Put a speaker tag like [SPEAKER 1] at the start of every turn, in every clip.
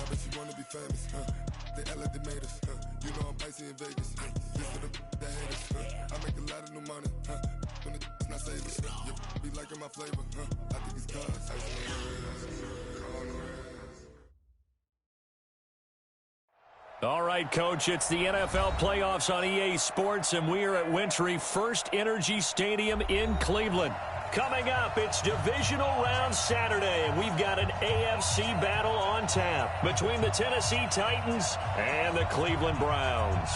[SPEAKER 1] bet you wanna be famous, They act like they made us, You know I'm icy in Vegas, This for the that hate us, I make a lot of new money, When it's not savings, Be liking my flavor, I think it's cause icy on the
[SPEAKER 2] All right, Coach, it's the NFL playoffs on EA Sports, and we are at Wintry First Energy Stadium in Cleveland. Coming up, it's divisional round Saturday, and we've got an AFC battle on tap between the Tennessee Titans and the Cleveland Browns.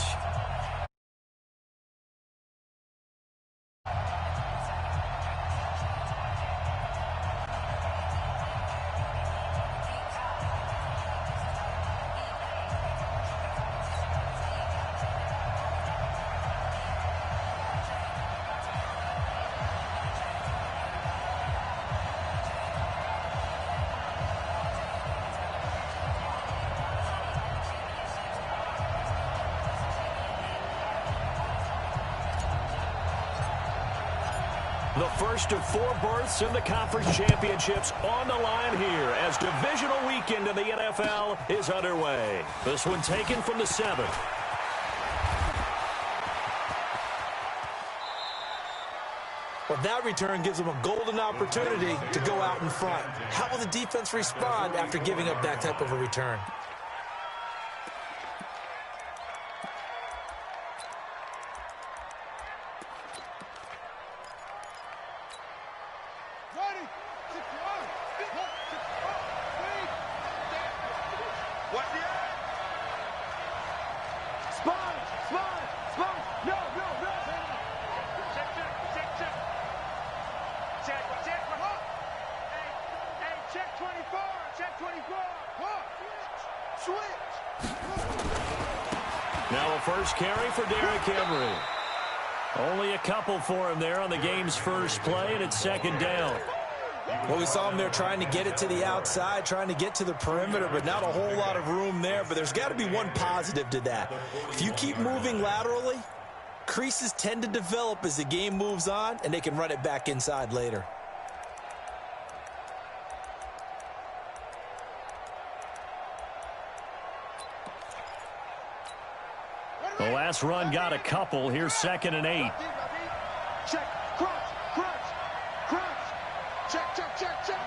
[SPEAKER 2] The first of 4 berths in the conference championships on the line here as divisional weekend in the NFL is underway. This one taken from the 7th.
[SPEAKER 3] Well, that return gives them a golden opportunity to go out in front. How will the defense respond after giving up that type of a return?
[SPEAKER 2] Now a first carry for Derrick Henry. Only a couple for him there on the game's first play, and it's second down.
[SPEAKER 3] Well, we saw him there trying to get it to the outside, trying to get to the perimeter, but not a whole lot of room there. But there's got to be one positive to that. If you keep moving laterally, creases tend to develop as the game moves on, and they can run it back inside later.
[SPEAKER 2] The last run got a couple. Here's 2nd and 8.
[SPEAKER 1] Check, crunch, crunch, crunch. Check, check, check, check.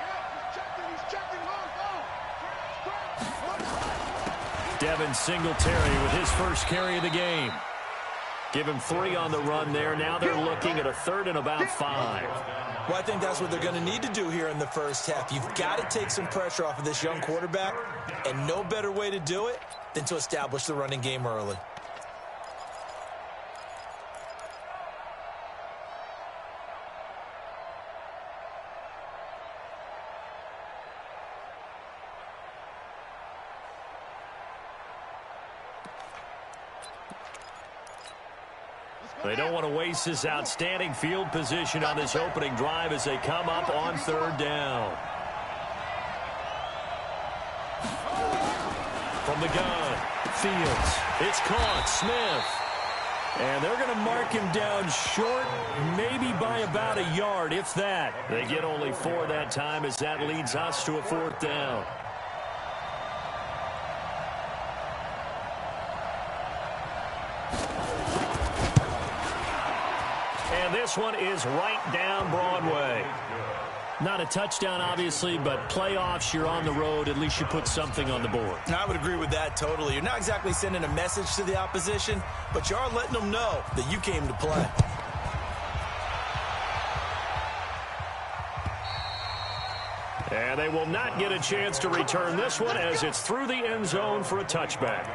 [SPEAKER 1] He's checking,
[SPEAKER 2] Devin Singletary with his first carry of the game. Give him 3 on the run there. Now they're looking at a 3rd and about 5.
[SPEAKER 3] Well, I think that's what they're going to need to do here in the first half. You've got to take some pressure off of this young quarterback, and no better way to do it than to establish the running game early.
[SPEAKER 2] They don't want to waste this outstanding field position on this opening drive as they come up on 3rd down. From the gun, Fields. It's caught. Smith. And they're going to mark him down short, maybe by about a yard, if that. They get only 4 that time as that leads us to a 4th down. And this one is right down Broadway. Not a touchdown, obviously, but playoffs, you're on the road. At least you put something on the board.
[SPEAKER 3] I would agree with that totally. You're not exactly sending a message to the opposition, but you are letting them know that you came to play.
[SPEAKER 2] And they will not get a chance to return this one as it's through the end zone for a touchback.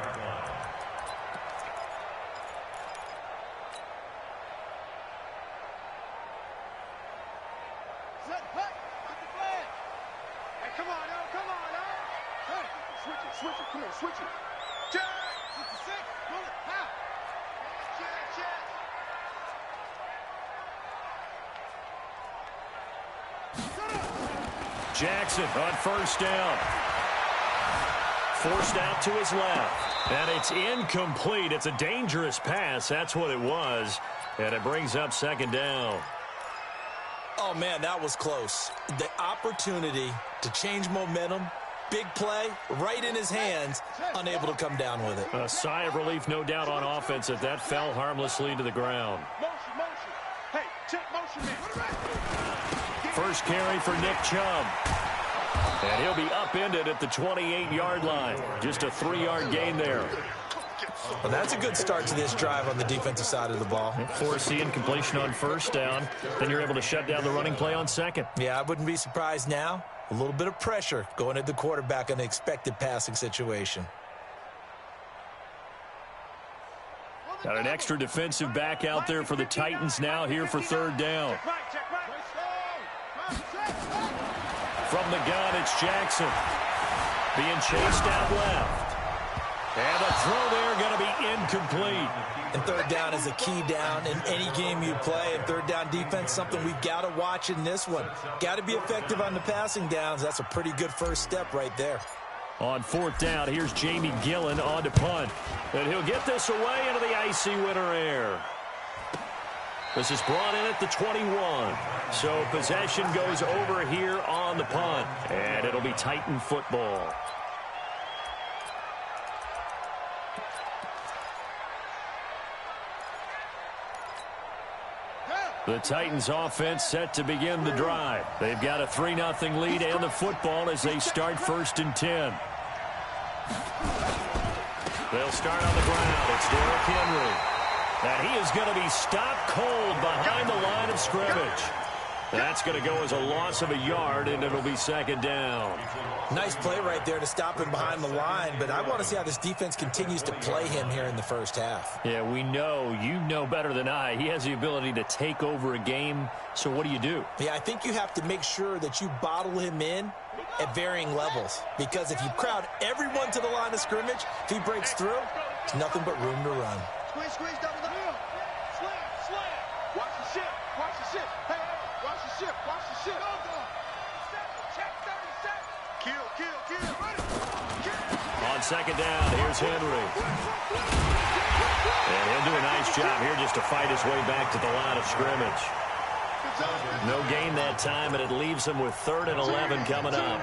[SPEAKER 2] Jackson on 1st down. Forced out to his left. And it's incomplete. It's a dangerous pass. That's what it was. And it brings up 2nd down.
[SPEAKER 3] Oh, man, that was close. The opportunity to change momentum Big play, right in his hands, unable to come down with it.
[SPEAKER 2] A sigh of relief, no doubt, on offense if that fell harmlessly to the ground.
[SPEAKER 4] Motion. Hey, check motion man.
[SPEAKER 2] First carry for Nick Chubb. And he'll be upended at the 28-yard line. Just a 3-yard gain there.
[SPEAKER 3] Well, that's a good start to this drive on the defensive side of the ball.
[SPEAKER 2] Force the incompletion on first down. Then you're able to shut down the running play on second.
[SPEAKER 3] Yeah, I wouldn't be surprised now. A little bit of pressure going at the quarterback in an expected passing situation.
[SPEAKER 2] Got an extra defensive back out there for the Titans now here for third down. From the gun, it's Jackson. Being chased out left. And the throw there going to be incomplete.
[SPEAKER 3] And third down is a key down in any game you play. And third down defense, something we've got to watch in this one. Got to be effective on the passing downs. That's a pretty good first step right there.
[SPEAKER 2] On fourth down, here's Jamie Gillen on to punt. And he'll get this away into the icy winter air. This is brought in at the 21. So possession goes over here on the punt. And it'll be Titan football. The Titans offense set to begin the drive. They've got a 3-0 lead and the football as they start 1st and 10. They'll start on the ground. It's Derrick Henry. And he is going to be stopped cold behind the line of scrimmage. That's going to go as a loss of a yard, and it'll be 2nd down.
[SPEAKER 3] Nice play right there to stop him behind the line, but I want to see how this defense continues to play him here in the first half.
[SPEAKER 2] Yeah, we know. You know better than I. He has the ability to take over a game, so what do?
[SPEAKER 3] Yeah, I think you have to make sure that you bottle him in at varying levels, because if you crowd everyone to the line of scrimmage, if he breaks through, there's nothing but room to run.
[SPEAKER 4] Squeeze, double the hill. Slam. Watch the ship. Hey, watch the ship. Check 30 seconds. Kill.
[SPEAKER 2] On 2nd down, here's Henry. And he'll do a nice job here just to fight his way back to the line of scrimmage. No gain that time, and it leaves him with 3rd and 11 coming up.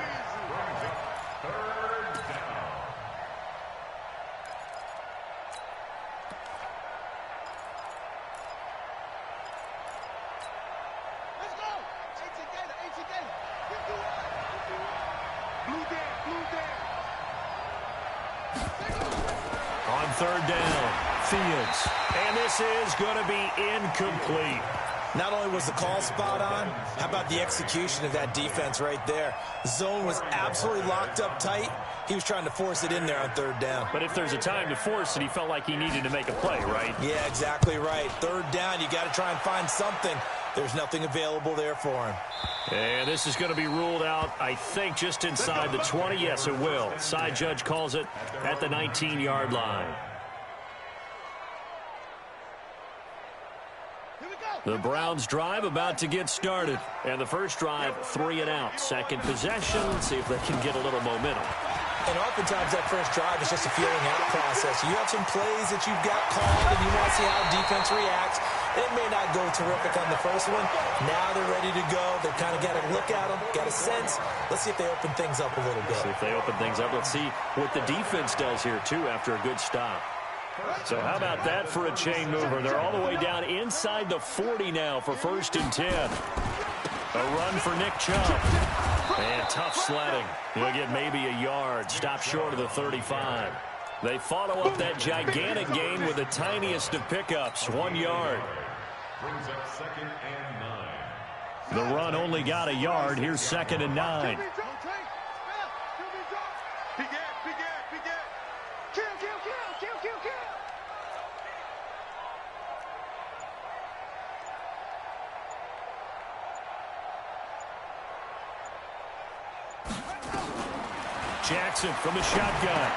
[SPEAKER 2] On 3rd down, Fields. And this is going to be incomplete.
[SPEAKER 3] Not only was the call spot on, how about the execution of that defense right there? The zone was absolutely locked up tight. He was trying to force it in there on 3rd down.
[SPEAKER 2] But if there's a time to force it, he felt like he needed to make a play, right?
[SPEAKER 3] Yeah, exactly right. 3rd down, you got to try and find something. There's nothing available there for him.
[SPEAKER 2] And this is going to be ruled out, I think, just inside the 20. Yes, it will. Side judge calls it at the 19-yard line. The Browns drive about to get started. And the first drive, 3 and out. Second possession, see if they can get a little momentum.
[SPEAKER 3] And oftentimes that first drive is just a feeling out process. You have some plays that you've got called and you want to see how defense reacts. It may not go terrific on the first one. Now they're ready to go. They've kind of got to look at them, got a sense. Let's see if they open things up a little bit.
[SPEAKER 2] See if they open things up. Let's see what the defense does here, too, after a good stop. So how about that for a chain mover? They're all the way down inside the 40 now for 1st and 10. A run for Nick Chubb. And tough sledding. He'll get maybe a yard. Stop short of the 35. They follow up that gigantic gain with the tiniest of pickups. 1 yard.
[SPEAKER 5] Brings up 2nd and 9.
[SPEAKER 2] The run only got a yard. Here's 2nd and 9. Jackson from the shotgun.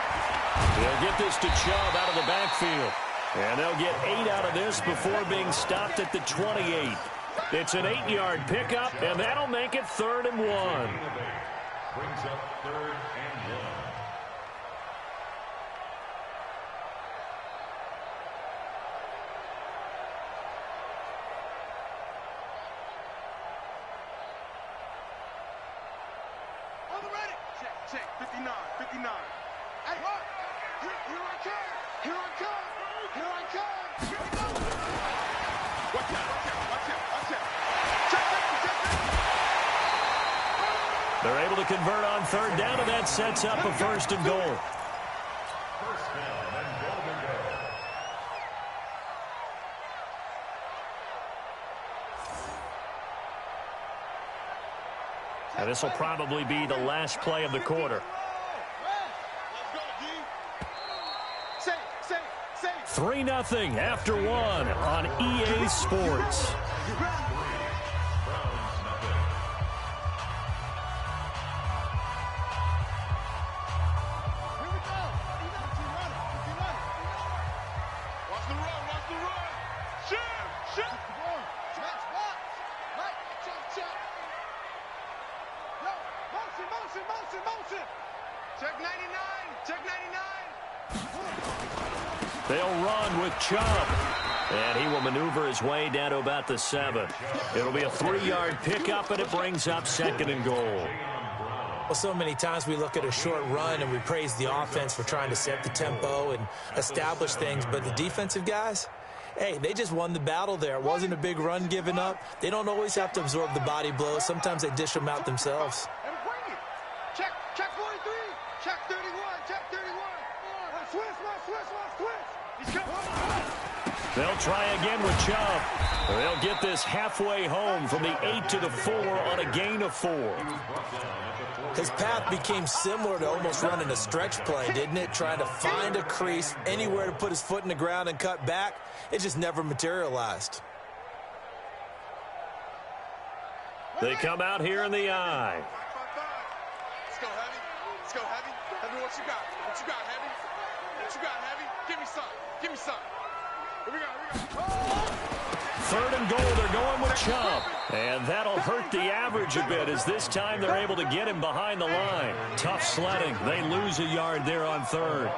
[SPEAKER 2] He'll get this to Chubb out of the backfield. And they'll get 8 out of this before being stopped at the 28. It's an 8-yard pickup, and that'll make it 3rd and 1.
[SPEAKER 5] Brings up 3rd and 1.
[SPEAKER 4] check. 59, 59. Hey, here I come. Here I come. Here I come. Watch out, watch out, watch out, watch out. Check that, check that.
[SPEAKER 2] They're able to convert on third down, and that sets up a first and goal.
[SPEAKER 5] First down and goal to go.
[SPEAKER 2] And this will probably be the last play of the quarter. 3-0 after one on EA Sports.
[SPEAKER 4] Check 99, check 99.
[SPEAKER 2] They'll run with Chubb. And he will maneuver his way down to about the 7. It'll be a 3-yard pickup, and it brings up second and goal.
[SPEAKER 3] Well, so many times we look at a short run and we praise the offense for trying to set the tempo and establish things, but the defensive guys, hey, they just won the battle there. It wasn't a big run given up. They don't always have to absorb the body blows. Sometimes they dish them out themselves.
[SPEAKER 4] And bring it. Check 43, check 31, check 31. Swiss. He's coming.
[SPEAKER 2] They'll try again with Chubb. They'll get this halfway home from the 8 to the 4 on a gain of 4.
[SPEAKER 3] His path became similar to almost running a stretch play, didn't it? Trying to find a crease, anywhere to put his foot in the ground and cut back. It just never materialized.
[SPEAKER 2] They come out here in the eye.
[SPEAKER 4] Let's go, Heavy. Let's go, Heavy. Heavy, what you got? What you got, Heavy? What you got, Heavy? Give me some. Give me some. Here we go.
[SPEAKER 2] Third and goal, they're going with Chubb. And that'll hurt the average a bit, as this time they're able to get him behind the line. Tough sledding. They lose a yard there on third.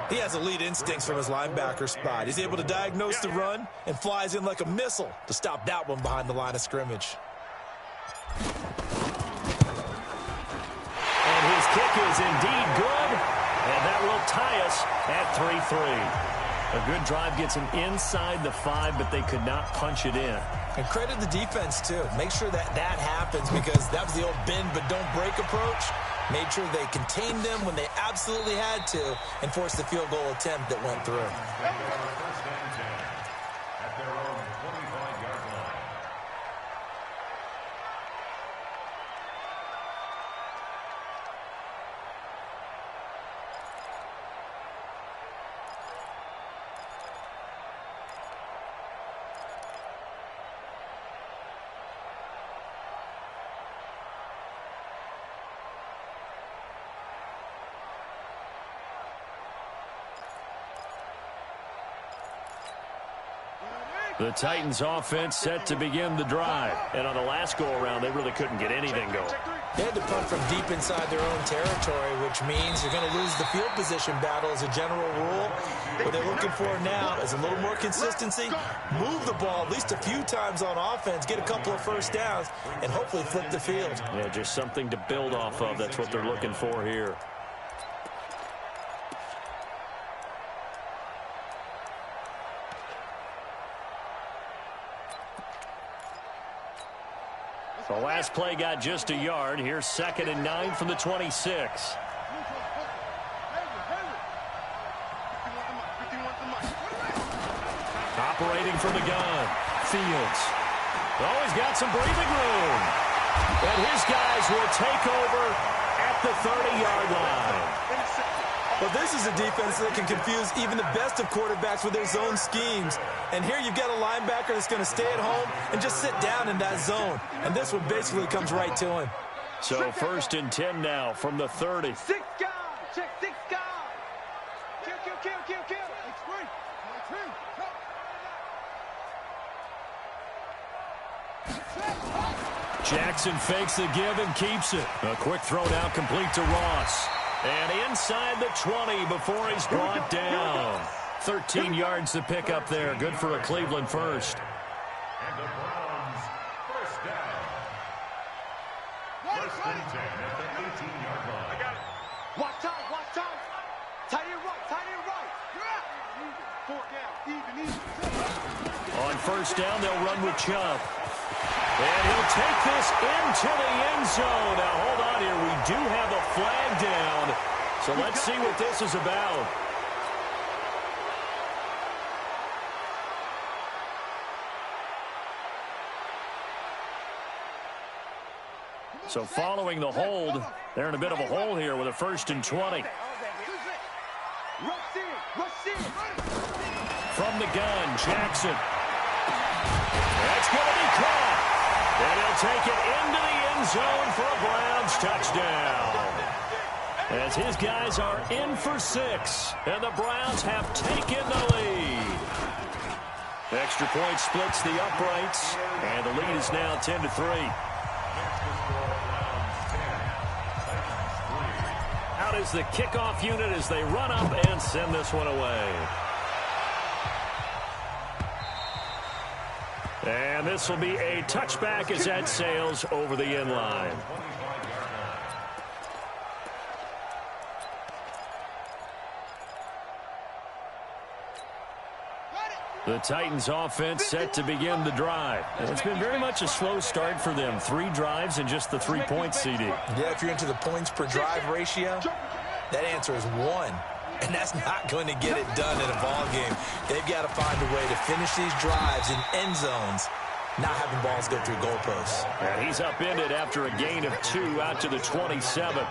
[SPEAKER 3] He has elite instincts from his linebacker spot. He's able to diagnose the run and flies in like a missile to stop that one behind the line of scrimmage.
[SPEAKER 2] And his kick is indeed good, and that will tie us at 3-3. A good drive gets him inside the 5, but they could not punch it in.
[SPEAKER 3] And credit the defense, too. Make sure that happens, because that was the old bend but don't break approach. Made sure they contained them when they absolutely had to and forced the field goal attempt that went through.
[SPEAKER 5] First and 10 at their own 25-yard line.
[SPEAKER 2] The Titans offense set to begin the drive. And on the last go-around, they really couldn't get anything going.
[SPEAKER 3] They had to punt from deep inside their own territory, which means you're going to lose the field position battle as a general rule. What they're looking for now is a little more consistency, move the ball at least a few times on offense, get a couple of first downs, and hopefully flip the field.
[SPEAKER 2] Yeah, just something to build off of. That's what they're looking for here. The last play got just a yard. Here's 2nd and 9 from the 26. Operating from the gun, Fields. Oh, he's got some breathing room. And his guys will take over at the 30-yard line.
[SPEAKER 3] Well, this is a defense that can confuse even the best of quarterbacks with their zone schemes. And here you've got a linebacker that's going to stay at home and just sit down in that zone. And this one basically comes right to him.
[SPEAKER 2] So 1st and 10 now from the 30.
[SPEAKER 4] 6 guys. Check 6 guys. Kill.
[SPEAKER 2] Jackson fakes the give and keeps it. A quick throw now complete to Ross. And inside the 20 before he's brought down. 13 yards to pick up there. Good for a Cleveland first.
[SPEAKER 5] And the Browns, first down. First and 10 at the 18-yard line.
[SPEAKER 4] I got it. Watch out, watch out. Tight end right, tight end right. Four down, even.
[SPEAKER 2] On first down, they'll run with Chubb. And he'll take this into the end zone. Now, hold on here. We do have a flag down. So let's see what this is about. So following the hold, they're in a bit of a hole here with a 1st and 20. From the gun, Jackson. That's going to be caught. And he'll take it into the end zone for a Browns touchdown. As his guys are in for 6, and the Browns have taken the lead. Extra point splits the uprights, and the lead is now 10-3. Out is the kickoff unit as they run up and send this one away. And this will be a touchback as that sails over the end line. The Titans offense set to begin the drive. And it's been very much a slow start for them. 3 drives and just the 3 points, CD.
[SPEAKER 3] Yeah, if you're into the points per drive ratio, that answer is 1. And that's not going to get it done in a ball game. They've got to find a way to finish these drives in end zones, not having balls go through goalposts.
[SPEAKER 2] And he's upended after a gain of 2 out to the 27.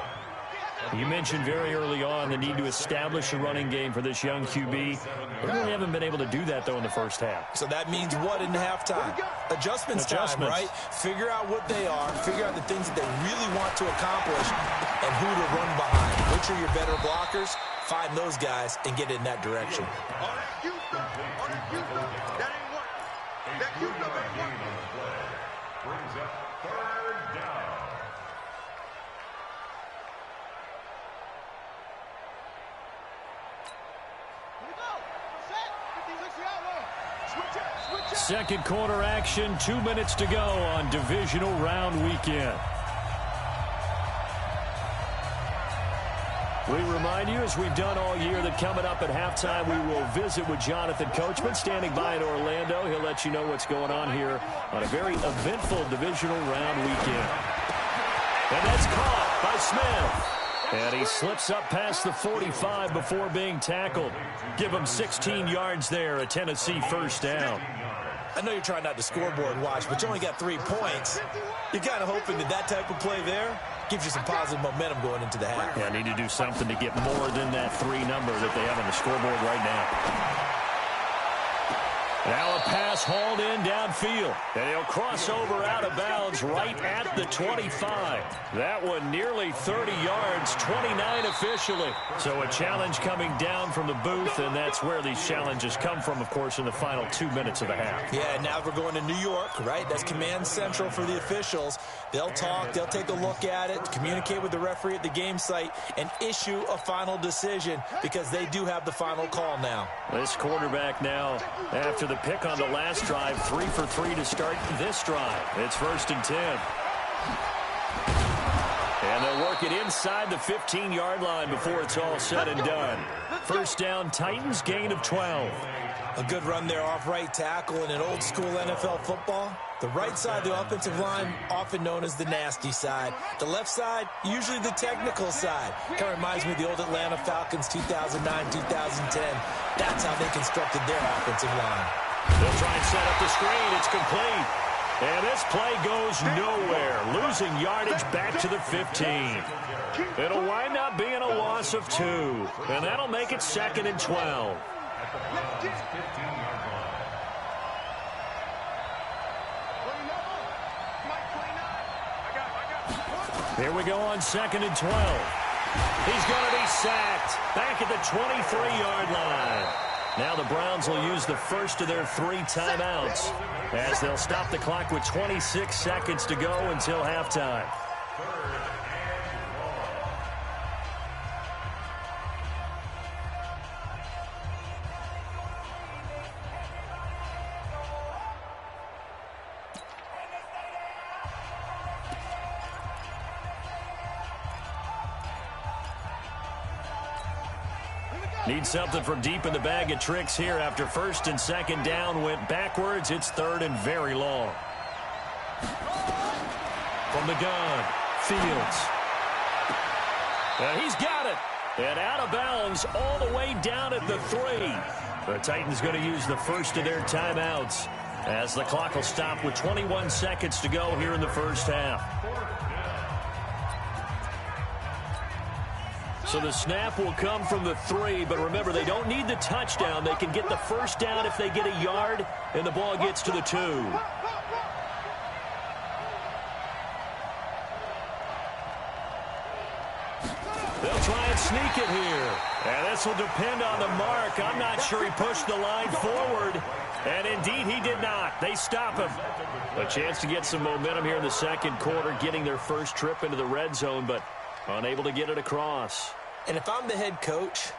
[SPEAKER 2] You mentioned very early on the need to establish a running game for this young QB. They really haven't been able to do that, though, in the first half.
[SPEAKER 3] So that means what in halftime? Adjustments time, right? Figure out what they are, figure out the things that they really want to accomplish, and who to run behind. Which are your better blockers? Find those guys and get in that direction.
[SPEAKER 4] That ain't working. That Houston ain't working.
[SPEAKER 5] Brings up 3rd down.
[SPEAKER 2] Second quarter action, 2 minutes to go on divisional round weekend. We remind you, as we've done all year, that coming up at halftime, we will visit with Jonathan Coachman, standing by in Orlando. He'll let you know what's going on here on a very eventful divisional round weekend. And that's caught by Smith. And he slips up past the 45 before being tackled. Give him 16 yards there, a Tennessee first down.
[SPEAKER 3] I know you're trying not to scoreboard watch, but you only got 3 points. You're kind of hoping that that type of play there gives you some positive momentum going into the half.
[SPEAKER 2] Yeah, need to do something to get more than that 3 number that they have on the scoreboard right now. Now a pass hauled in downfield, and he'll cross over out of bounds right at the 25. That one nearly 30 yards, 29 officially. So a challenge coming down from the booth, and that's where these challenges come from, of course, in the final 2 minutes of the half.
[SPEAKER 3] Yeah, now we're going to New York, right? That's command central for the officials. They'll talk, they'll take a look at it, communicate with the referee at the game site, and issue a final decision because they do have the final call now.
[SPEAKER 2] This quarterback now, after the pick on the last drive, 3 for 3 to start this drive. It's 1st and 10. And they'll work it inside the 15-yard line before it's all said and done. First down, Titans, gain of 12.
[SPEAKER 3] A good run there off right tackle in an old-school NFL football. The right side of the offensive line, often known as the nasty side. The left side, usually the technical side. Kind of reminds me of the old Atlanta Falcons 2009, 2010. That's how they constructed their offensive line.
[SPEAKER 2] They'll try and set up the screen. It's complete. And this play goes nowhere. Losing yardage back to the 15. It'll wind up being a loss of 2. And that'll make it 2nd and 12. Here we go on 2nd and 12. He's going to be sacked back at the 23-yard line. Now the Browns will use the first of their 3 timeouts as they'll stop the clock with 26 seconds to go until halftime. Need something from deep in the bag of tricks here after first and second down went backwards. It's third and very long. From the gun, Fields. And he's got it. And out of bounds all the way down at the 3. The Titans going to use the first of their timeouts as the clock will stop with 21 seconds to go here in the first half. So the snap will come from the 3, but remember, they don't need the touchdown. They can get the first down if they get a yard, and the ball gets to the 2. They'll try and sneak it here. And this will depend on the mark. I'm not sure he pushed the line forward. And indeed, he did not. They stop him. A chance to get some momentum here in the second quarter, getting their first trip into the red zone, but unable to get it across.
[SPEAKER 3] And if I'm the head coach,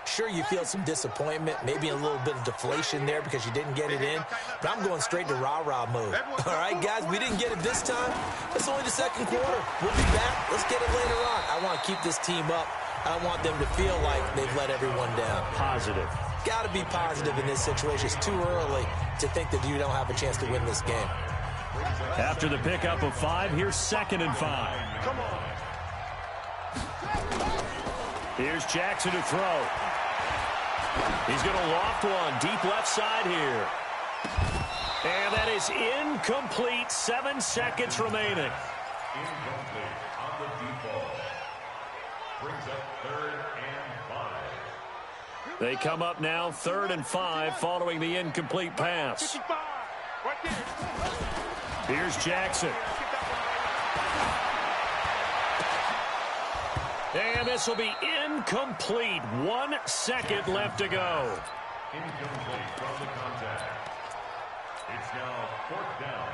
[SPEAKER 3] sure, you feel some disappointment, maybe a little bit of deflation there because you didn't get it in, but I'm going straight to rah-rah mode. All right, guys, we didn't get it this time. It's only the second quarter. We'll be back. Let's get it later on. I want to keep this team up. I don't want them to feel like they've let everyone down.
[SPEAKER 2] Positive. Got
[SPEAKER 3] to be positive in this situation. It's too early to think that you don't have a chance to win this game.
[SPEAKER 2] After the pickup of 5, here's 2nd and 5.
[SPEAKER 4] Come on.
[SPEAKER 2] Here's Jackson to throw. He's going to loft one deep left side here. And that is incomplete. 7 seconds remaining.
[SPEAKER 5] Incomplete on the deep ball. Brings up 3rd and 5.
[SPEAKER 2] They come up now 3rd and 5 following the incomplete pass. Here's Jackson. And this will be incomplete. 1 second left to go.
[SPEAKER 5] Incomplete from the contact. It's now 4th down.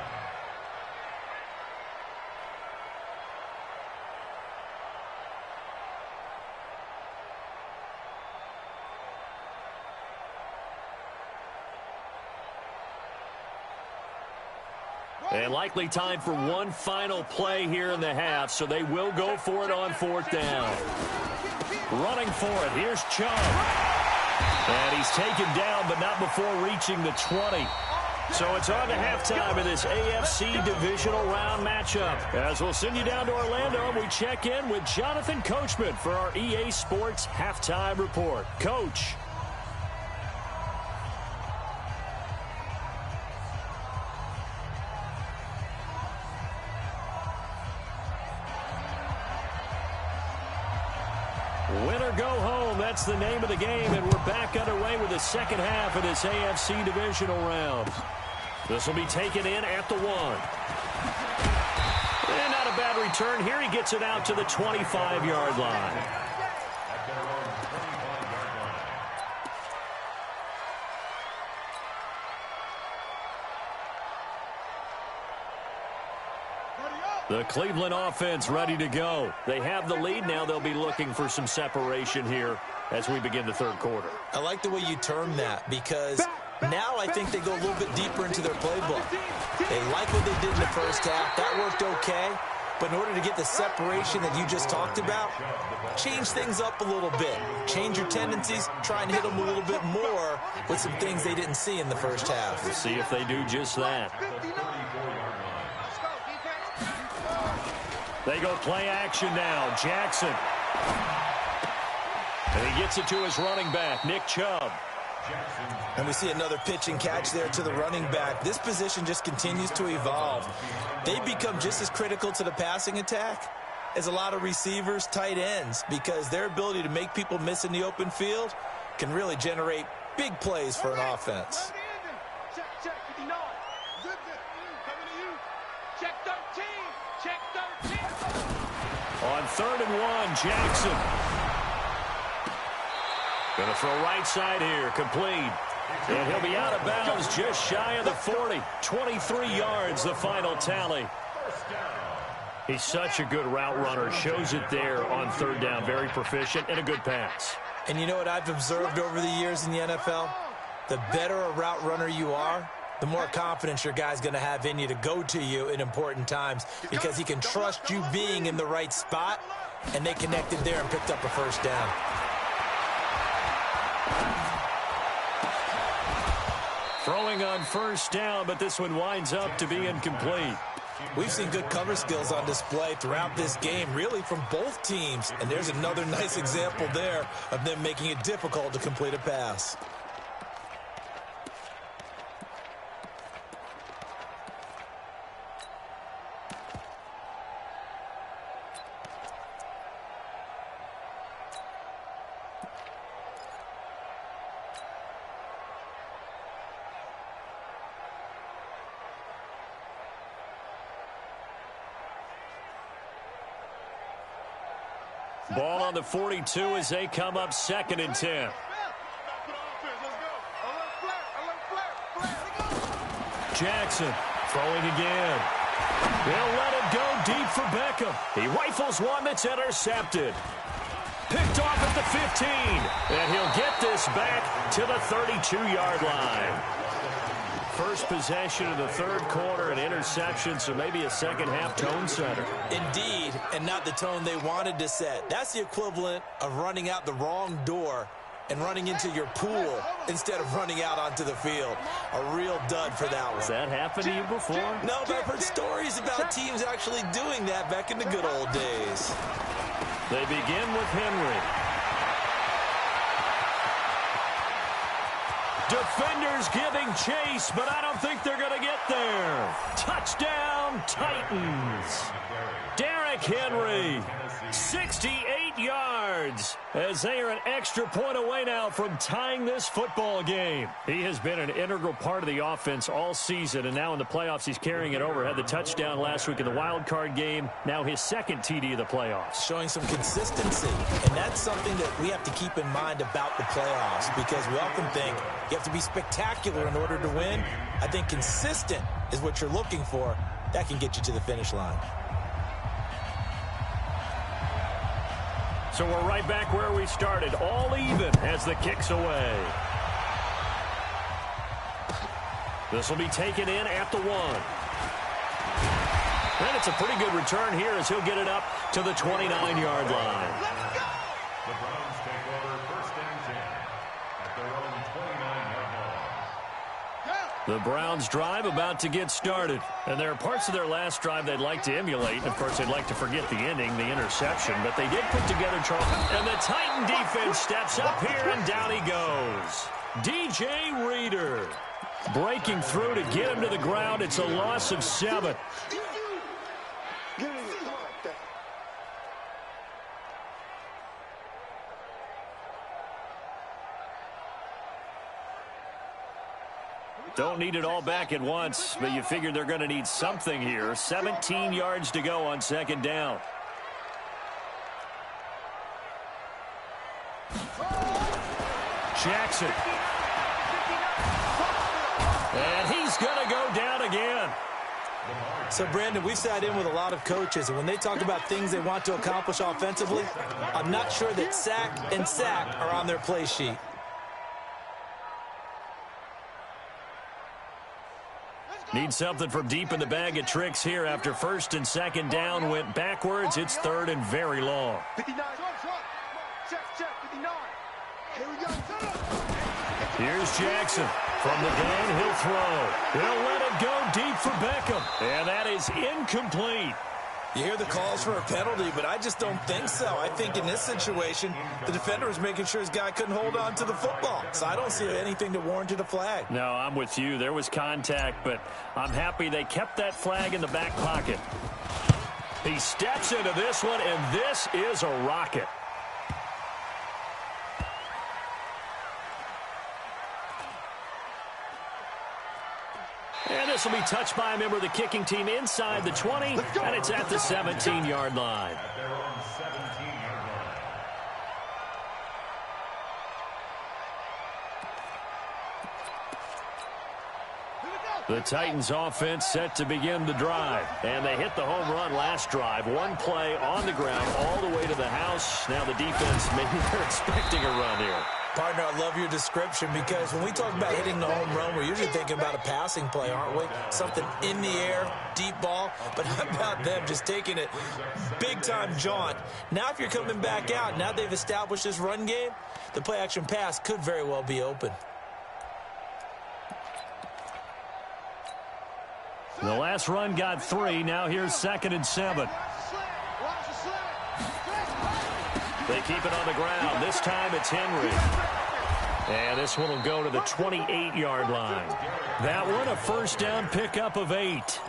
[SPEAKER 2] And likely time for one final play here in the half, so they will go for it on 4th down. Running for it, here's Chubb. And he's taken down, but not before reaching the 20. So it's on to halftime of this AFC divisional round matchup. As we'll send you down to Orlando, and we check in with Jonathan Coachman for our EA Sports Halftime Report. Coach. Win or go home, that's the name of the game, and we're back underway with the second half of this AFC divisional round. This will be taken in at the 1. And not a bad return here. He gets it out to the 25-yard line.
[SPEAKER 5] At their own 25-yard line.
[SPEAKER 2] The Cleveland offense ready to go. They have the lead. Now they'll be looking for some separation here as we begin the third quarter.
[SPEAKER 3] I like the way you term that, because now I think they go a little bit deeper into their playbook. They like what they did in the first half. That worked okay. But in order to get the separation that you just talked about, change things up a little bit. Change your tendencies. Try and hit them a little bit more with some things they didn't see in the first half.
[SPEAKER 2] We'll see if they do just that. They go play action now. Jackson. And he gets it to his running back, Nick Chubb.
[SPEAKER 3] And we see another pitch and catch there to the running back. This position just continues to evolve. They become just as critical to the passing attack as a lot of receivers, tight ends, because their ability to make people miss in the open field can really generate big plays for an offense.
[SPEAKER 4] Check 59. Coming to you. Check 13. Check 13.
[SPEAKER 2] On 3rd and 1, Jackson. Going to throw right side here, complete. And he'll be out of bounds just shy of the 40. 23 yards, the final tally. He's such a good route runner. Shows it there on 3rd down. Very proficient and a good pass.
[SPEAKER 3] And you know what I've observed over the years in the NFL? The better a route runner you are, the more confidence your guy's going to have in you to go to you in important times, because he can trust you being in the right spot, and they connected there and picked up a first down.
[SPEAKER 2] Throwing on first down, but this one winds up to be incomplete.
[SPEAKER 3] We've seen good cover skills on display throughout this game, really from both teams. And there's another nice example there of them making it difficult to complete a pass.
[SPEAKER 2] Ball on the 42 as they come up 2nd and 10. Jackson throwing again. They'll let it go deep for Beckham. He rifles one that's intercepted. Picked off at the 15. And he'll get this back to the 32-yard line. First possession of the third quarter, an interception, so maybe a second-half tone setter.
[SPEAKER 3] Indeed, and not the tone they wanted to set. That's the equivalent of running out the wrong door and running into your pool instead of running out onto the field. A real dud for that one.
[SPEAKER 2] Has that happened to you before?
[SPEAKER 3] No, but I've heard stories about teams actually doing that back in the good old days.
[SPEAKER 2] They begin with Henry. Defenders giving chase, but I don't think they're going to get there. Touchdown, Titans. Derrick Henry, 68 yards, as they are an extra point away now from tying this football game. He has been an integral part of the offense all season, and now in the playoffs he's carrying it over. Had the touchdown last week in the wild card game, now his second TD of the playoffs.
[SPEAKER 3] Showing some consistency, and that's something that we have to keep in mind about the playoffs, because we often think you have to be spectacular in order to win. I think consistent is what you're looking for. That can get you to the finish line.
[SPEAKER 2] So we're right back where we started, all even as the kick's away. This will be taken in at the 1. And it's a pretty good return here as he'll get it up to the 29-yard line.
[SPEAKER 5] The Browns take over 1st and 10 at their own 29-yard line.
[SPEAKER 2] The Browns drive about to get started. And there are parts of their last drive they'd like to emulate. And, of course, they'd like to forget the ending, the interception. But they did put together trouble. And the Titan defense steps up here, and down he goes. DJ Reader breaking through to get him to the ground. It's a loss of 7. Don't need it all back at once, but you figure they're going to need something here. 17 yards to go on 2nd down. Jackson. And he's going to go down again.
[SPEAKER 3] So, Brandon, we've sat in with a lot of coaches, and when they talk about things they want to accomplish offensively, I'm not sure that sack and sack are on their play sheet.
[SPEAKER 2] Need something from deep in the bag of tricks here after 1st and 2nd down went backwards. It's 3rd and very long.
[SPEAKER 4] 59. Check, 59. Here we go.
[SPEAKER 2] Here's Jackson. From the gun, he'll throw. He'll let it go deep for Beckham. And that is incomplete.
[SPEAKER 3] You hear the calls for a penalty, but I just don't think so. I think in this situation, the defender was making sure his guy couldn't hold on to the football. So I don't see anything to warrant a flag.
[SPEAKER 2] No, I'm with you. There was contact, but I'm happy they kept that flag in the back pocket. He steps into this one, and this is a rocket. And this will be touched by a member of the kicking team inside the 20, and it's at the 17-yard line.
[SPEAKER 5] At their own 17-yard line.
[SPEAKER 2] The Titans offense set to begin the drive. And they hit the home run last drive. One play on the ground all the way to the house. Now the defense, maybe they're expecting a run here.
[SPEAKER 3] Partner, I love your description because when we talk about hitting the home run, we're usually thinking about a passing play, aren't we? Something in the air, deep ball. But how about them just taking it big-time jaunt? Now if you're coming back out, now they've established this run game, the play-action pass could very well be open.
[SPEAKER 2] The last run got 3. Now here's 2nd and 7. They keep it on the ground. This time it's Henry. And this one will go to the 28-yard line. That one, a first down pickup of 8.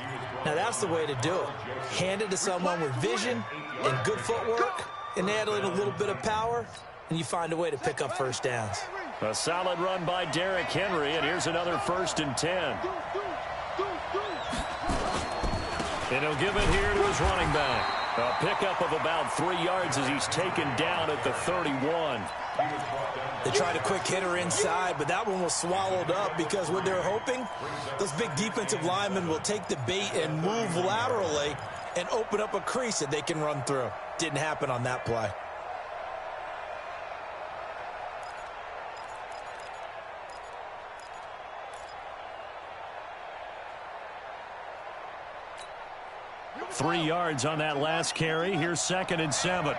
[SPEAKER 3] Now that's the way to do it. Hand it to someone with vision and good footwork, and add in a little bit of power, and you find a way to pick up first downs.
[SPEAKER 2] A solid run by Derrick Henry, and here's another 1st and 10. And he'll give it here to his running back. A pickup of about 3 yards as he's taken down at the 31.
[SPEAKER 3] They tried a quick hitter inside, but that one was swallowed up because what they're hoping, those big defensive linemen will take the bait and move laterally and open up a crease that they can run through. Didn't happen on that play.
[SPEAKER 2] Three yards on that last carry. Here's 2nd and 7.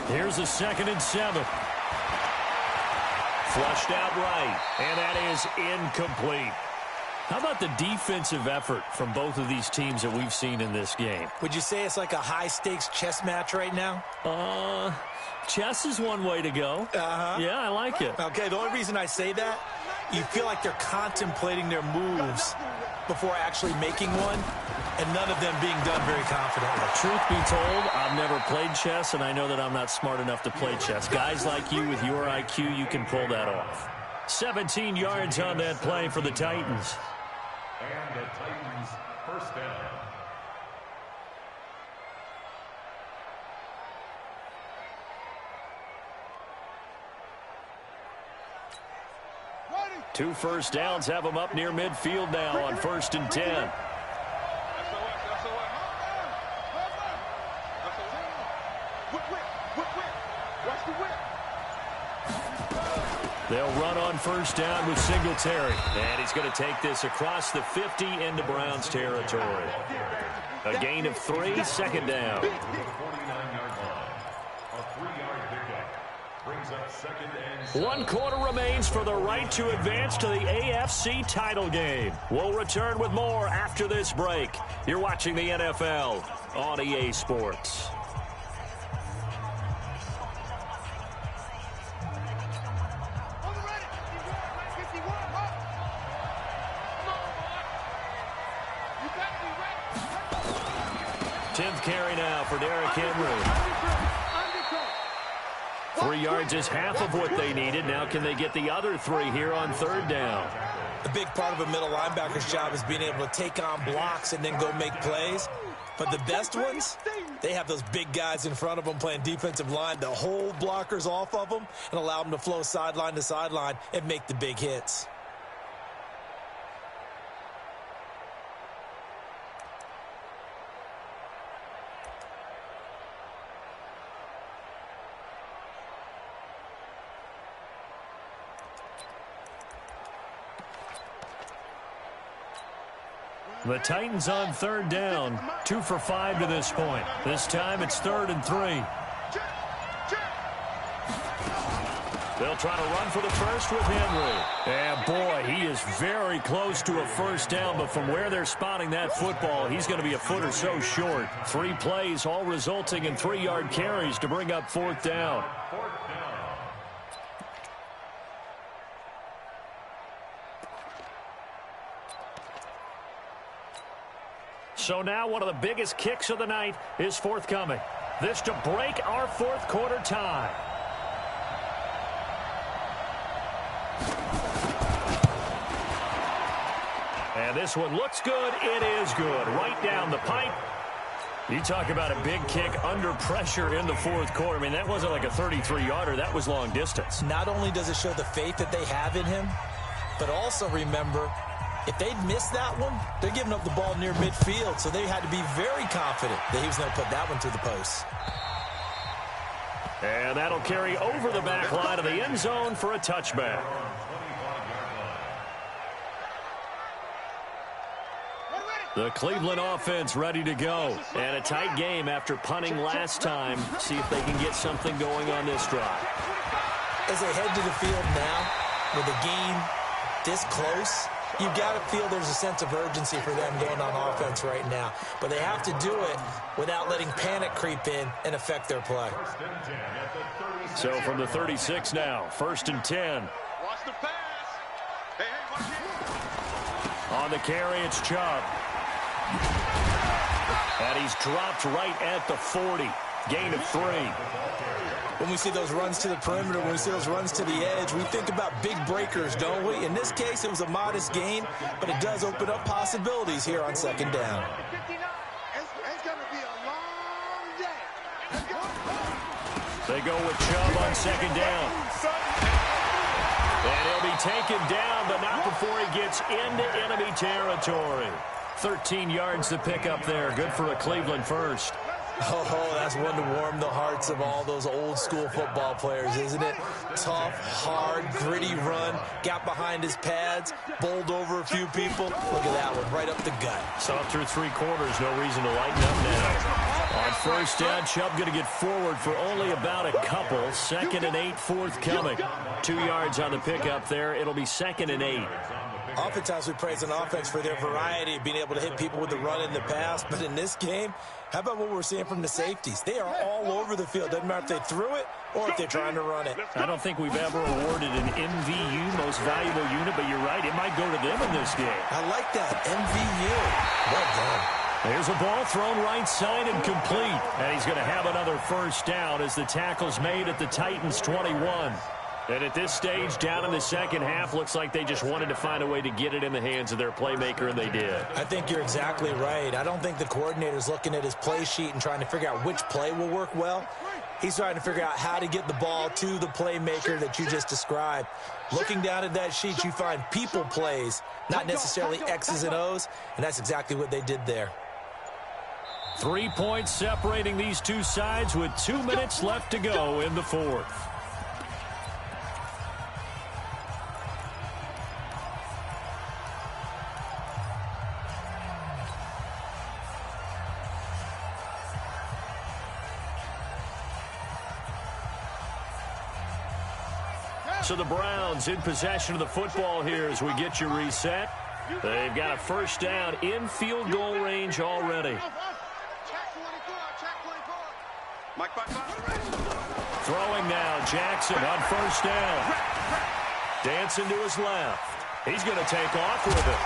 [SPEAKER 2] Here's a 2nd and 7. Flushed out right, and that is incomplete. How about the defensive effort from both of these teams that we've seen in this game?
[SPEAKER 3] Would you say it's like a high-stakes chess match right now?
[SPEAKER 2] Chess is one way to go. Yeah, I like it.
[SPEAKER 3] Okay, the only reason I say that, you feel like they're contemplating their moves before actually making one, and none of them being done very confidently.
[SPEAKER 2] Truth be told, I've never played chess, and I know that I'm not smart enough to play chess. Guys like you with your IQ, you can pull that off. 17 yards on that play for the Titans.
[SPEAKER 5] And the Titans first down.
[SPEAKER 2] Two first downs have them up near midfield now on 1st and 10. They'll run on first down with Singletary. And he's going to take this across the 50 into Browns territory. A gain of 3, 2nd down.
[SPEAKER 5] 49-yard line. A 3-yard pickup. Brings up 2nd and 7.
[SPEAKER 2] 1 quarter remains for the right to advance to the AFC title game. We'll return with more after this break. You're watching the NFL on EA Sports. Carry now for Derrick Henry. 3 yards is half of what they needed. Now can they get the other 3 here on 3rd down?
[SPEAKER 3] A big part of a middle linebacker's job is being able to take on blocks and then go make plays. But the best ones, they have those big guys in front of them playing defensive line to hold blockers off of them and allow them to flow sideline to sideline and make the big hits.
[SPEAKER 2] The Titans on 3rd down, 2 for 5 to this point. This time it's 3rd and 3. They'll try to run for the first with Henry. And boy, he is very close to a first down, but from where they're spotting that football, he's going to be a foot or so short. 3 plays, all resulting in 3-yard carries to bring up 4th down. So now one of the biggest kicks of the night is forthcoming. This to break our 4th quarter tie. And this one looks good. It is good. Right down the pipe. You talk about a big kick under pressure in the 4th quarter. I mean, that wasn't like a 33-yarder. That was long distance.
[SPEAKER 3] Not only does it show the faith that they have in him, but also remember, If they'd missed that one, they're giving up the ball near midfield, so they had to be very confident that he was going to put that one through the post.
[SPEAKER 2] And that'll carry over the back line of the end zone for a touchback. The Cleveland offense ready to go. And a tight game after punting last time. See if they can get something going on this drive.
[SPEAKER 3] As they head to the field now, with the game this close, you've got to feel there's a sense of urgency for them going on offense right now. But they have to do it without letting panic creep in and affect their play.
[SPEAKER 2] So from the 36 now, 1st and 10.
[SPEAKER 4] Watch the pass. Hey, watch it.
[SPEAKER 2] On the carry, it's Chubb. And he's dropped right at the 40. Gain of 3.
[SPEAKER 3] When we see those runs to the perimeter, when we see those runs to the edge, we think about big breakers, don't we? In this case, it was a modest gain, but it does open up possibilities here on 2nd down.
[SPEAKER 4] It's going to be a long day.
[SPEAKER 2] They go with Chubb on 2nd down. And he'll be taken down, but not before he gets into enemy territory. 13 yards to pick up there. Good for a Cleveland first.
[SPEAKER 3] Oh, that's one to warm the hearts of all those old-school football players, isn't it? Tough, hard, gritty run. Got behind his pads, bowled over a few people. Look at that one, right up the gut.
[SPEAKER 2] Saw it through 3 quarters. No reason to lighten up now. On 1st down, Chubb going to get forward for only about a couple. 2nd and 8 forthcoming. 2 yards on the pickup there. It'll be 2nd and 8.
[SPEAKER 3] Oftentimes we praise an offense for their variety of being able to hit people with the run in the pass. But in this game, how about what we're seeing from the safeties? They are all over the field. Doesn't matter if they threw it or if they're trying to run it.
[SPEAKER 2] I don't think we've ever awarded an MVU, most valuable unit, but you're right. It might go to them in this game.
[SPEAKER 3] I like that. MVU. Well done.
[SPEAKER 2] There's a ball thrown right side and complete. And he's going to have another 1st down as the tackle's made at the Titans' 21. And at this stage, down in the 2nd half, looks like they just wanted to find a way to get it in the hands of their playmaker, and they did.
[SPEAKER 3] I think you're exactly right. I don't think the coordinator's looking at his play sheet and trying to figure out which play will work well. He's trying to figure out how to get the ball to the playmaker that you just described. Looking down at that sheet, you find people plays, not necessarily X's and O's, and that's exactly what they did there.
[SPEAKER 2] 3 points separating these two sides with 2 minutes left to go in the 4th. So the Browns in possession of the football here as we get you reset. They've got a 1st down in field goal range already. Throwing now, Jackson on 1st down. Dancing to his left. He's going to take off with it.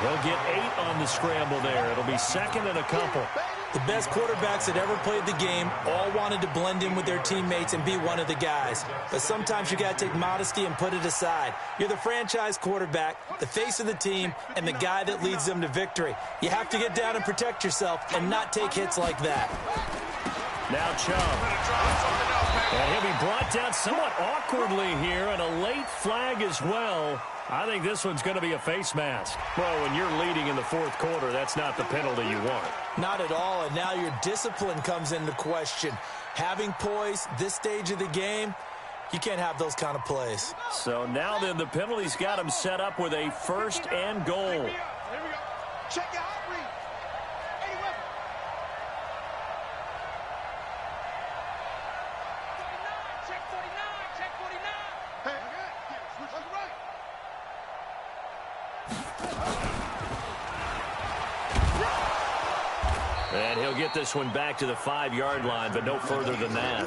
[SPEAKER 2] He'll get 8 on the scramble there. It'll be 2nd and a couple.
[SPEAKER 3] The best quarterbacks that ever played the game all wanted to blend in with their teammates and be one of the guys. But sometimes you got to take modesty and put it aside. You're the franchise quarterback, the face of the team, and the guy that leads them to victory. You have to get down and protect yourself and not take hits like that.
[SPEAKER 2] Now Chubb. And he'll be brought down somewhat awkwardly here, and a late flag as well. I think this one's going to be a face mask. Well, when you're leading in the 4th quarter, that's not the penalty you want.
[SPEAKER 3] Not at all, and now your discipline comes into question. Having poise this stage of the game, you can't have those kind of plays.
[SPEAKER 2] So now then the penalty's got him set up with a 1st and goal.
[SPEAKER 4] Here we go. Check your hot read. Any weapon. 49. Check 49. Check 49. Hey, switch to the right.
[SPEAKER 2] And he'll get this one back to the 5-yard line, but no further than that.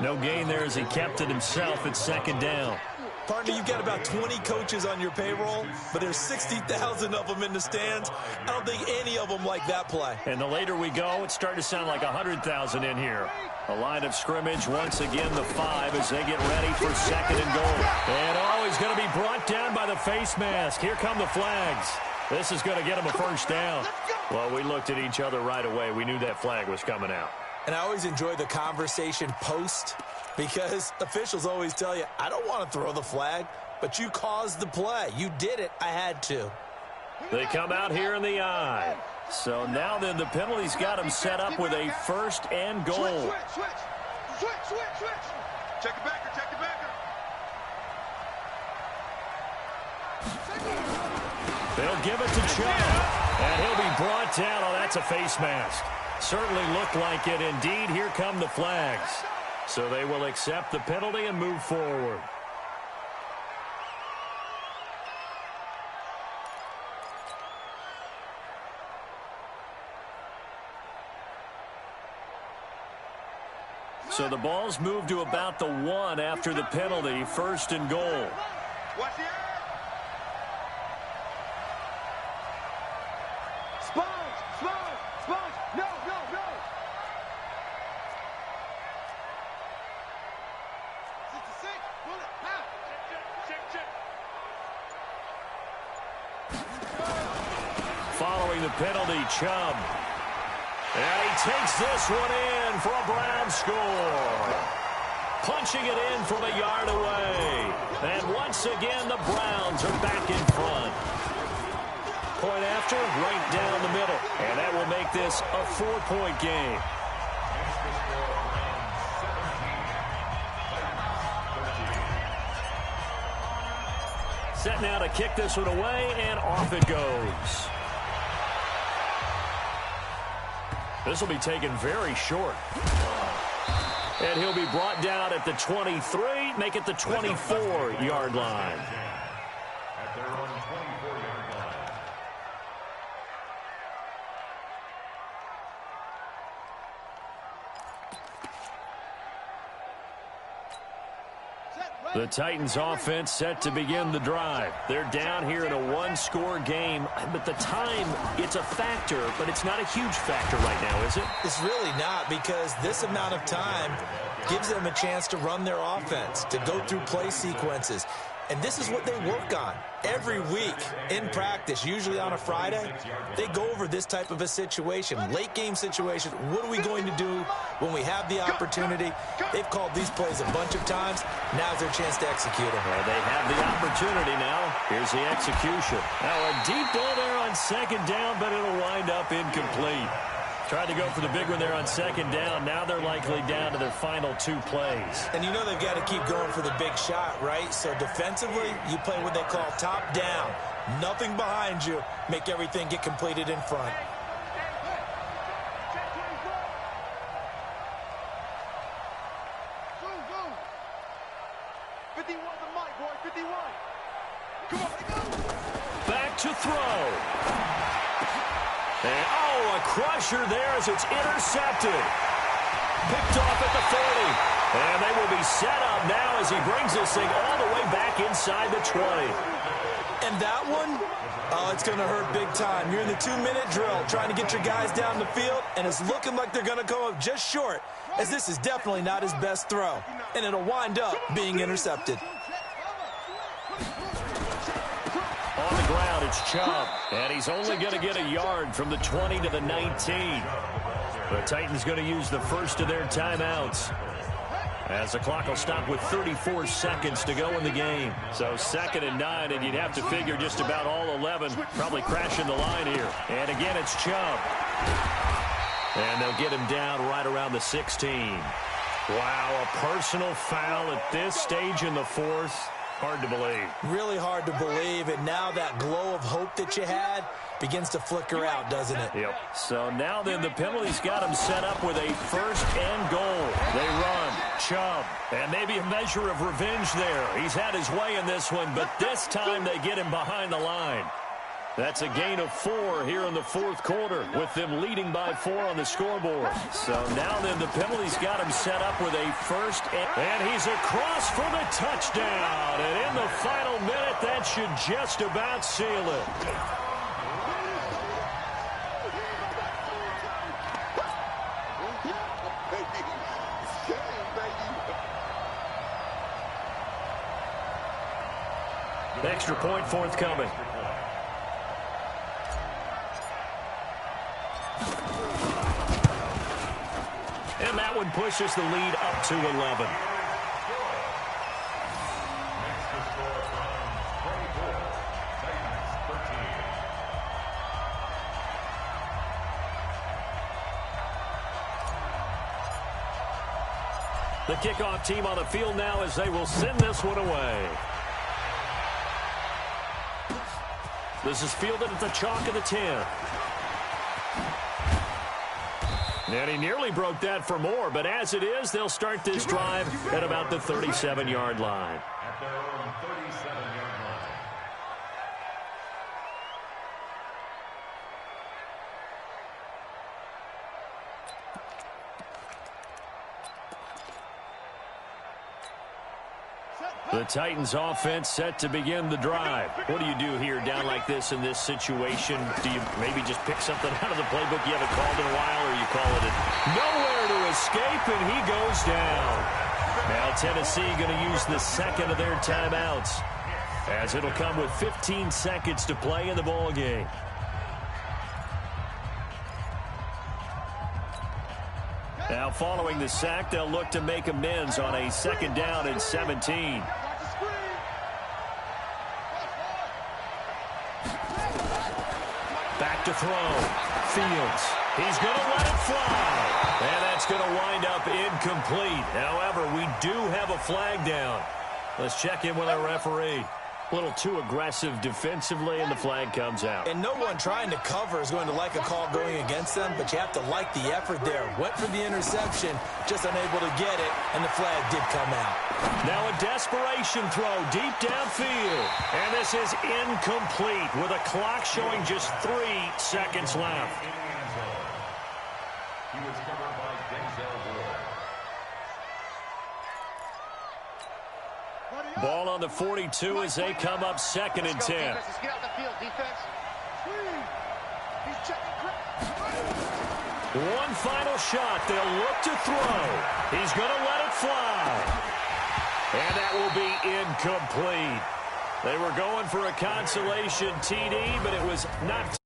[SPEAKER 2] No gain there as he kept it himself at 2nd down.
[SPEAKER 3] Partner, you've got about 20 coaches on your payroll, but there's 60,000 of them in the stands. I don't think any of them like that play.
[SPEAKER 2] And the later we go, it's starting to sound like 100,000 in here. A line of scrimmage, once again the 5 as they get ready for 2nd and goal. And he's going to be brought down by the face mask. Here come the flags. This is going to get him a 1st down. Well, we looked at each other right away. We knew that flag was coming out.
[SPEAKER 3] And I always enjoy the conversation post because officials always tell you, I don't want to throw the flag. but you caused the play. You did it. I had to.
[SPEAKER 2] They come out here in the eye. So now then the penalty's got him set up with a 1st and goal.
[SPEAKER 4] Switch. Check it backer.
[SPEAKER 2] They'll give it to Chubb, and he'll be brought down. Oh, that's a face mask. Certainly looked like it. Indeed, here come the flags. So they will accept the penalty and move forward. So the ball's moved to about the 1 after the penalty, 1st and goal.
[SPEAKER 4] Watch the air. Sponge. No. 66. Bullet. Pow. Check.
[SPEAKER 2] Following the penalty, Chubb. And he takes this one in for a Brown score. Punching it in from a yard away. And once again, the Browns are back in front. Point after, right down the middle. And that will make this a 4-point game. Set now to kick this one away, and off it goes. This will be taken very short. And he'll be brought down at the 23, make it the 24-yard line.
[SPEAKER 5] At their own 24-yard line.
[SPEAKER 2] The Titans offense set to begin the drive. They're down here in a 1-score game, but the time, it's a factor, but it's not a huge factor right now, is it?
[SPEAKER 3] It's really not, because this amount of time gives them a chance to run their offense, to go through play sequences. And this is what they work on every week in practice, usually on a Friday. They go over this type of a situation, late game situation. What are we going to do when we have the opportunity? They've called these plays a bunch of times. Now's their chance to execute them.
[SPEAKER 2] Well, they have the opportunity now. Here's the execution. Now a deep ball there on 2nd down, but it'll wind up incomplete. Tried to go for the big one there on 2nd down. Now they're likely down to their final 2 plays.
[SPEAKER 3] And you know they've got to keep going for the big shot, right? So defensively, you play what they call top down. Nothing behind you. Make everything get completed in front.
[SPEAKER 2] Back to throw. And, a crusher there as it's intercepted. Picked off at the 40. And they will be set up now as he brings this thing all the way back inside the 20.
[SPEAKER 3] And that one, it's going to hurt big time. You're in the 2-minute drill trying to get your guys down the field, and it's looking like they're going to come up just short, as this is definitely not his best throw. And it'll wind up being intercepted.
[SPEAKER 2] On the ground, it's Chubb. And he's only going to get a yard from the 20 to the 19. The Titans going to use the first of their timeouts, as the clock will stop with 34 seconds to go in the game. So 2nd and 9, and you'd have to figure just about all 11 probably crashing the line here. And again, it's Chubb. And they'll get him down right around the 16. Wow, a personal foul at this stage in the 4th. Hard to believe. Really hard to believe, and now that glow of hope that you had begins to flicker out, doesn't it? Yep. So now then the penalty's got him set up with a 1st and goal. They run. Chubb. And maybe a measure of revenge there. He's had his way in this one, but this time they get him behind the line. That's a gain of 4 here in the 4th quarter, with them leading by 4 on the scoreboard. So now then the penalty's got him set up with a 1st, and he's across for the touchdown. And in the final minute, that should just about seal it. Extra point forthcoming. And that one pushes the lead up to 11.
[SPEAKER 5] Next to score from
[SPEAKER 2] The kickoff team on the field now as they will send this one away. This is fielded at the chalk of the 10. And he nearly broke that for more, but as it is, they'll start this drive at about the 37-yard line.
[SPEAKER 5] At their own 37-yard line.
[SPEAKER 2] The Titans offense set to begin the drive. What do you do here down like this in this situation? Do you maybe just pick something out of the playbook you haven't called in a while, or you call it nowhere to escape, and he goes down. Now Tennessee going to use the second of their timeouts, as it'll come with 15 seconds to play in the ball game. Now following the sack, they'll look to make amends on a 2nd down and 17. Back to throw. Fields. He's going to let it fly. And that's going to wind up incomplete. However, we do have a flag down. Let's check in with our referee. A little too aggressive defensively, and the flag comes out.
[SPEAKER 3] And no one trying to cover is going to like a call going against them, but you have to like the effort there. Went for the interception, just unable to get it, and the flag did come out.
[SPEAKER 2] Now a desperation throw deep downfield. And this is incomplete with a clock showing just 3 seconds left.
[SPEAKER 5] He was covered by Denzel Ward.
[SPEAKER 2] Ball on the 42 as they come up 2nd and 10.
[SPEAKER 4] Get out the field, defense. He's checking.
[SPEAKER 2] One final shot. They'll look to throw. He's going to let it fly. And that will be incomplete. They were going for a consolation TD, but it was not